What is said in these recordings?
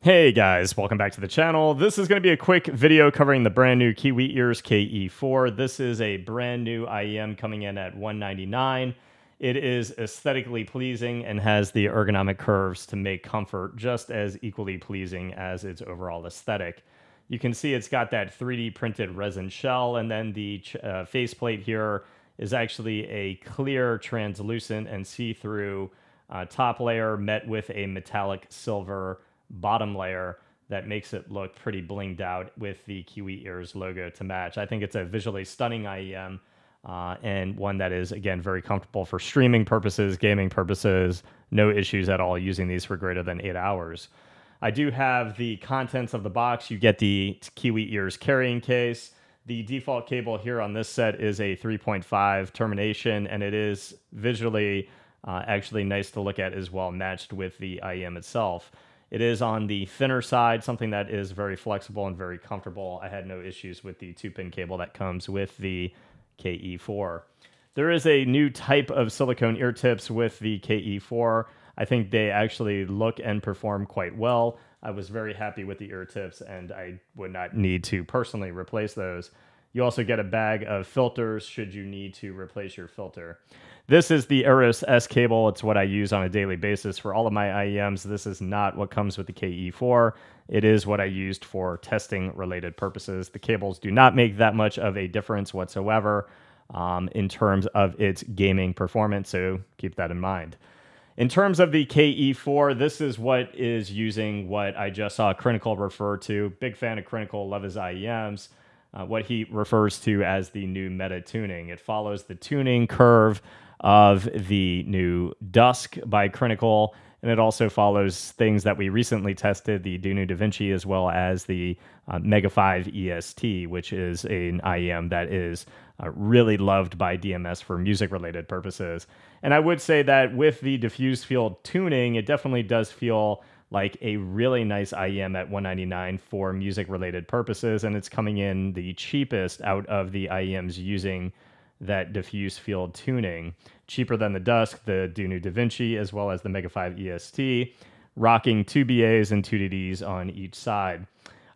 Hey guys, welcome back to the channel. This is going to be a quick video covering the brand new Kiwi ears KE4. This is a brand new IEM coming in at $199. It is aesthetically pleasing and has the ergonomic curves to make comfort just as equally pleasing as its overall aesthetic. You can see it's got that 3D printed resin shell, and then the faceplate here is actually a clear, translucent, and see-through top layer met with a metallic silver bottom layer that makes it look pretty blinged out with the Kiwi ears logo to match. I think it's a visually stunning IEM and one that is, again, very comfortable for streaming purposes, gaming purposes, no issues at all using these for greater than 8 hours. I do have the contents of the box. You get the Kiwi ears carrying case. The default cable here on this set is a 3.5 termination, and it is visually actually nice to look at as well, matched with the IEM itself. It is on the thinner side, something that is very flexible and very comfortable. I had no issues with the 2-pin cable that comes with the KE4. There is a new type of silicone ear tips with the KE4. I think they actually look and perform quite well. I was very happy with the ear tips, and I would not need to personally replace those. You also get a bag of filters should you need to replace your filter. This is the Aeros S cable. It's what I use on a daily basis for all of my IEMs. This is not what comes with the KE4. It is what I used for testing related purposes. The cables do not make that much of a difference whatsoever in terms of its gaming performance, so keep that in mind. In terms of the KE4, this is what is using what I just saw Critical refer to. Big fan of Critical, love his IEMs. What he refers to as the new meta tuning. It follows the tuning curve of the new Dusk by Critical, and it also follows things that we recently tested, the Dunu DaVinci, as well as the Mega 5 EST, which is an IEM that is really loved by DMS for music-related purposes. And I would say that with the diffuse field tuning, it definitely does feel like a really nice IEM at $199 for music-related purposes, and it's coming in the cheapest out of the IEMs using that diffuse field tuning. Cheaper than the Dusk, the Dunu DaVinci, as well as the Mega 5 EST, rocking 2 BAs and 2 DDs on each side.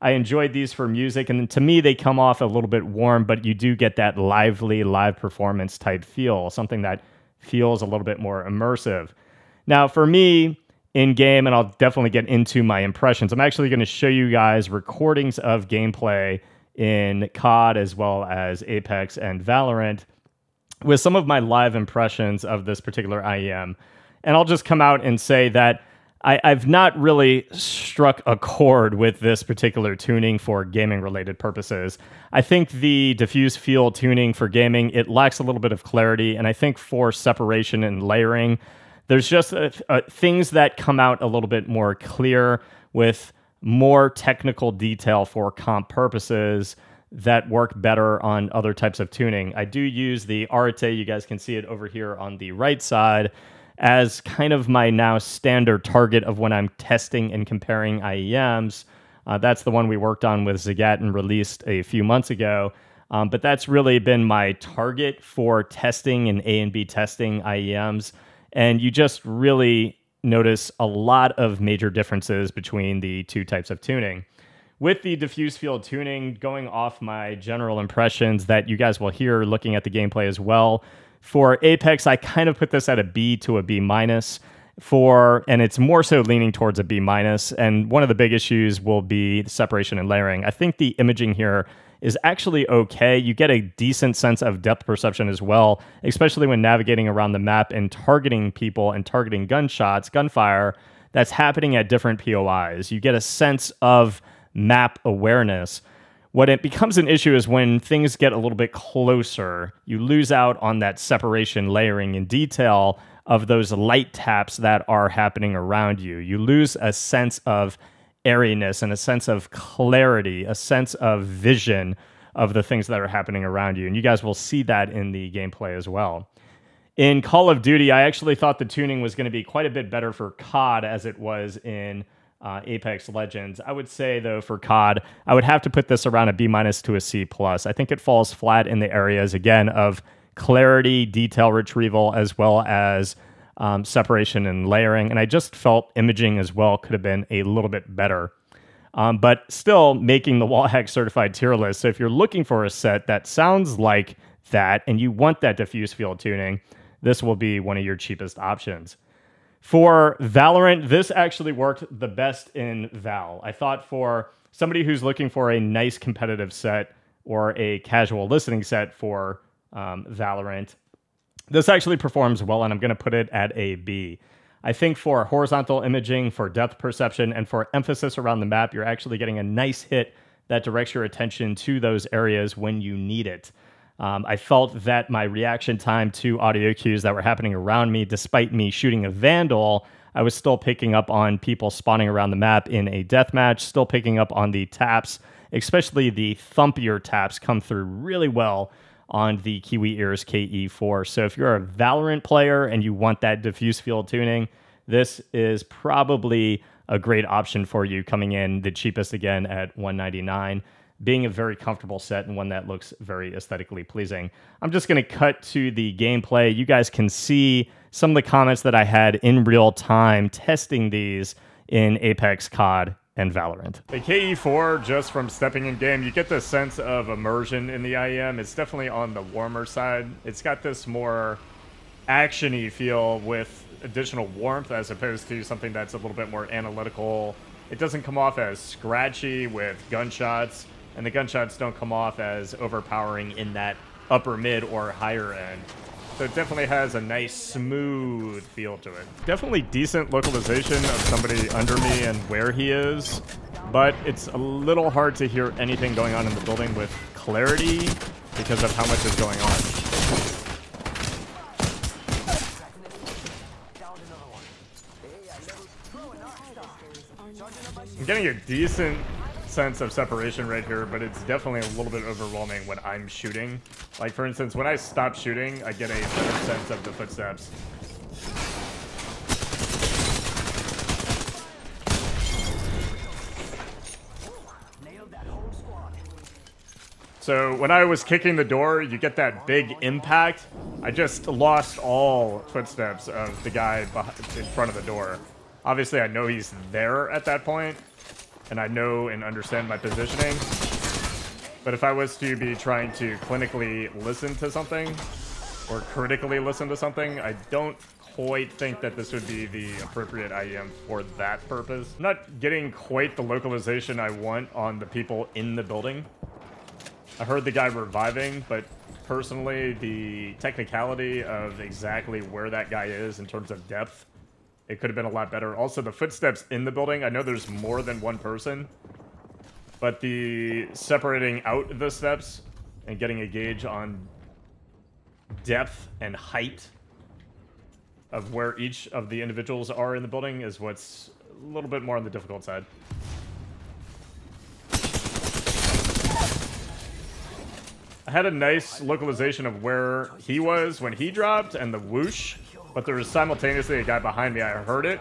I enjoyed these for music, and to me, they come off a little bit warm, but you do get that lively, live performance type feel, something that feels a little bit more immersive. Now, for me, in game, and I'll definitely get into my impressions, I'm actually going to show you guys recordings of gameplay in COD as well as Apex and Valorant with some of my live impressions of this particular IEM. And I'll just come out and say that I've not really struck a chord with this particular tuning for gaming-related purposes. I think the diffuse field tuning for gaming, it lacks a little bit of clarity, and I think for separation and layering, there's just things that come out a little bit more clear with more technical detail for comp purposes that work better on other types of tuning. I do use the Arate, you guys can see it over here on the right side, as kind of my now standard target of when I'm testing and comparing IEMs. That's the one we worked on with Zagat and released a few months ago. But that's really been my target for testing and A and B testing IEMs. And you just really notice a lot of major differences between the two types of tuning. With the diffuse field tuning, going off my general impressions that you guys will hear looking at the gameplay as well, for Apex, I kind of put this at a B to a B minus, and it's more so leaning towards a B minus. And one of the big issues will be the separation and layering. I think the imaging here is actually okay. You get a decent sense of depth perception as well, especially when navigating around the map and targeting people and targeting gunshots, gunfire that's happening at different POIs. You get a sense of map awareness. What it becomes an issue is when things get a little bit closer, you lose out on that separation, layering, and detail of those light taps that are happening around you. You lose a sense of airiness and a sense of clarity, a sense of vision of the things that are happening around you. And you guys will see that in the gameplay as well. In Call of Duty, I actually thought the tuning was going to be quite a bit better for COD as it was in Apex Legends. I would say, though, for COD, I would have to put this around a B minus to a C plus. I think it falls flat in the areas, again, of clarity, detail retrieval, as well as separation and layering. And I just felt imaging as well could have been a little bit better. but still making the Wallhack certified tier list. So if you're looking for a set that sounds like that and you want that diffuse field tuning, this will be one of your cheapest options. For Valorant, this actually worked the best in Val. I thought for somebody who's looking for a nice competitive set or a casual listening set for Valorant, this actually performs well, and I'm going to put it at a B. I think for horizontal imaging, for depth perception, and for emphasis around the map, you're actually getting a nice hit that directs your attention to those areas when you need it. I felt that my reaction time to audio cues that were happening around me, despite me shooting a Vandal, I was still picking up on people spawning around the map in a deathmatch, still picking up on the taps, especially the thumpier taps come through really well on the Kiwi Ears KE4. So if you're a Valorant player and you want that diffuse field tuning, this is probably a great option for you, coming in the cheapest again at $199. Being a very comfortable set and one that looks very aesthetically pleasing. I'm just going to cut to the gameplay. You guys can see some of the comments that I had in real time testing these in Apex, COD, and Valorant. The KE4, just from stepping in game, you get this sense of immersion in the IEM. It's definitely on the warmer side. It's got this more action-y feel with additional warmth as opposed to something that's a little bit more analytical. It doesn't come off as scratchy with gunshots, and the gunshots don't come off as overpowering in that upper mid or higher end. So it definitely has a nice smooth feel to it. Definitely decent localization of somebody under me and where he is, but it's a little hard to hear anything going on in the building with clarity because of how much is going on. I'm getting a decent sense of separation right here, but it's definitely a little bit overwhelming when I'm shooting. Like, for instance, when I stop shooting, I get a better sense of the footsteps. So when I was kicking the door, you get that big impact. I just lost all footsteps of the guy in front of the door. Obviously, I know he's there at that point, and I know and understand my positioning. But if I was to be trying to clinically listen to something, or critically listen to something, I don't quite think that this would be the appropriate IEM for that purpose. I'm not getting quite the localization I want on the people in the building. I heard the guy reviving, but personally, the technicality of exactly where that guy is in terms of depth, it could have been a lot better. Also, the footsteps in the building, I know there's more than one person, but the separating out the steps and getting a gauge on depth and height of where each of the individuals are in the building is what's a little bit more on the difficult side. I had a nice localization of where he was when he dropped and the whoosh, but there was simultaneously a guy behind me. I heard it,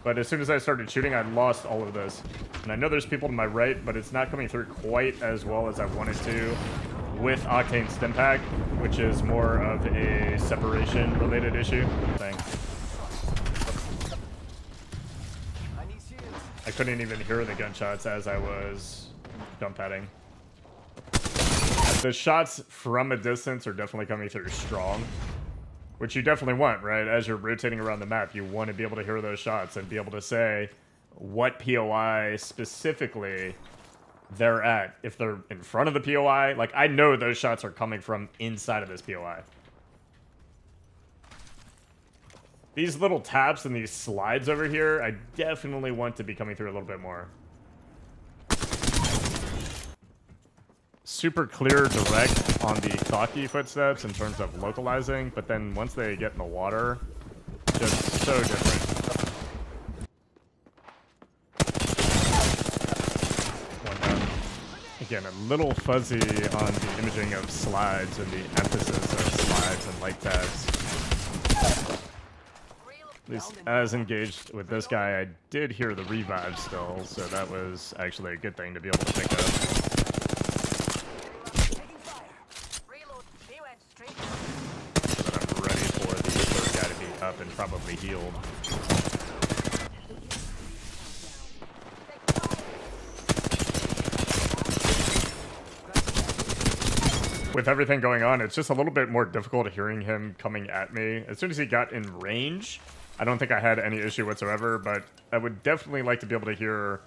but as soon as I started shooting, I lost all of this. And I know there's people to my right, but it's not coming through quite as well as I wanted to with Octane Stimpack, which is more of a separation-related issue. I couldn't even hear the gunshots as I was jump padding. The shots from a distance are definitely coming through strong, which you definitely want, right? As you're rotating around the map, you want to be able to hear those shots and be able to say what POI specifically they're at. If they're in front of the POI, like, I know those shots are coming from inside of this POI. These little taps and these slides over here, I definitely want to be coming through a little bit more. Super clear, direct on the Thaki footsteps in terms of localizing, but then once they get in the water, just so different. Again, a little fuzzy on the imaging of slides and the emphasis of slides and light tags. At least as engaged with this guy, I did hear the revive still, so that was actually a good thing to be able to pick up. Up and probably healed. with everything going on, it's just a little bit more difficult hearing him coming at me. As soon as he got in range, I don't think I had any issue whatsoever, but I would definitely like to be able to hear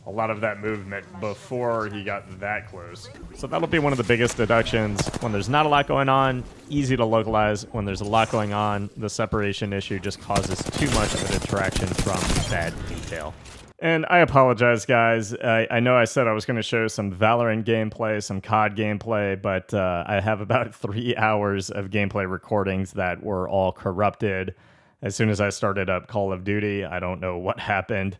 a lot of that movement before he got that close. So that'll be one of the biggest deductions. When there's not a lot going on, easy to localize. When there's a lot going on, the separation issue just causes too much of a detraction from that detail. And I apologize, guys. I know I said I was going to show some Valorant gameplay, some COD gameplay, but I have about 3 hours of gameplay recordings that were all corrupted. As soon as I started up Call of Duty, I don't know what happened.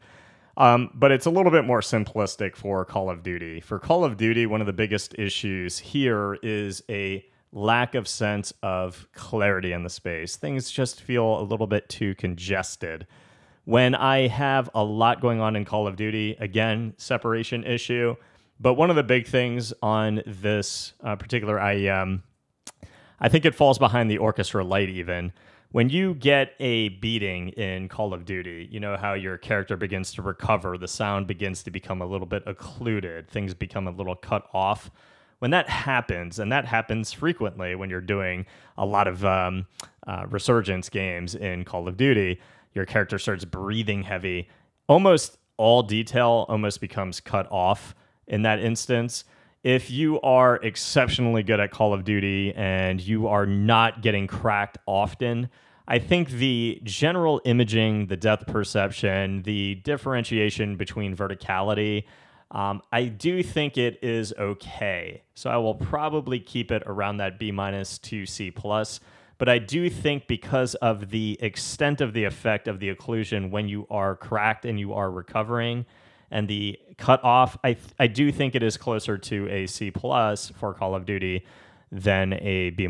But it's a little bit more simplistic for Call of Duty. For Call of Duty, one of the biggest issues here is a lack of sense of clarity in the space. Things just feel a little bit too congested. When I have a lot going on in Call of Duty, again, separation issue. But one of the big things on this particular IEM, I think it falls behind the Orchestra Lite even. When you get a beating in Call of Duty, you know how your character begins to recover, the sound begins to become a little bit occluded, things become a little cut off. When that happens, and that happens frequently when you're doing a lot of resurgence games in Call of Duty, your character starts breathing heavy. Almost all detail almost becomes cut off in that instance. If you are exceptionally good at Call of Duty and you are not getting cracked often, I think the general imaging, the depth perception, the differentiation between verticality, I do think it is okay. So I will probably keep it around that B- to C+. But I do think because of the extent of the effect of the occlusion when you are cracked and you are recovering, and the cutoff, I do think it is closer to a C+ for Call of Duty than a B-.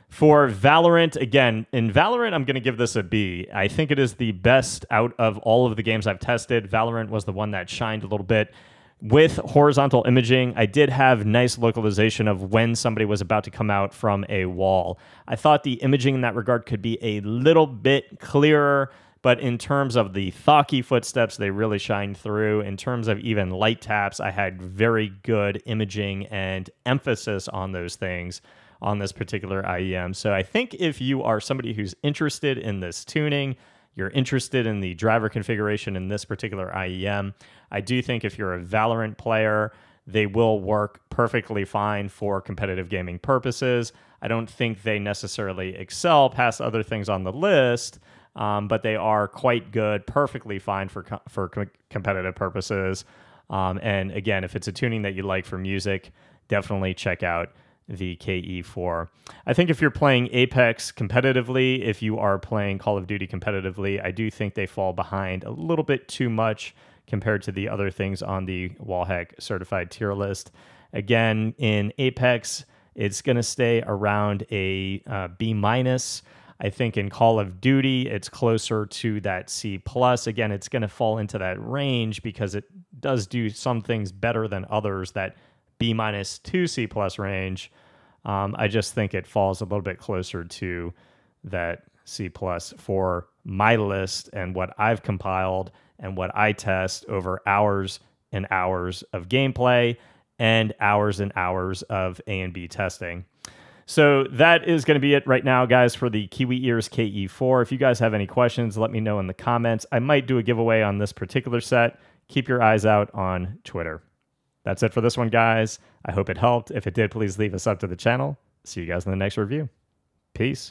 For Valorant, again, in Valorant, I'm going to give this a B. I think it is the best out of all of the games I've tested. Valorant was the one that shined a little bit. With horizontal imaging, I did have nice localization of when somebody was about to come out from a wall. I thought the imaging in that regard could be a little bit clearer, but in terms of the Thaki footsteps, they really shined through. In terms of even light taps, I had very good imaging and emphasis on those things on this particular IEM. So I think if you are somebody who's interested in this tuning, you're interested in the driver configuration in this particular IEM, I do think if you're a Valorant player, they will work perfectly fine for competitive gaming purposes. I don't think they necessarily excel past other things on the list, but they are quite good, perfectly fine for competitive purposes. And again, if it's a tuning that you like for music, definitely check out the KE4. I think if you're playing Apex competitively, if you are playing Call of Duty competitively, I do think they fall behind a little bit too much compared to the other things on the Wallhack certified tier list. Again, in Apex, it's going to stay around a B-. I think in Call of Duty, it's closer to that C+. Again, it's going to fall into that range because it does do some things better than others, that B- to C+ range. I just think it falls a little bit closer to that C+ for my list and what I've compiled and what I test over hours and hours of gameplay and hours of A and B testing. So that is going to be it right now, guys, for the Kiwi Ears KE4. If you guys have any questions, let me know in the comments. I might do a giveaway on this particular set. Keep your eyes out on Twitter. That's it for this one, guys. I hope it helped. If it did, please leave a sub to the channel. See you guys in the next review. Peace.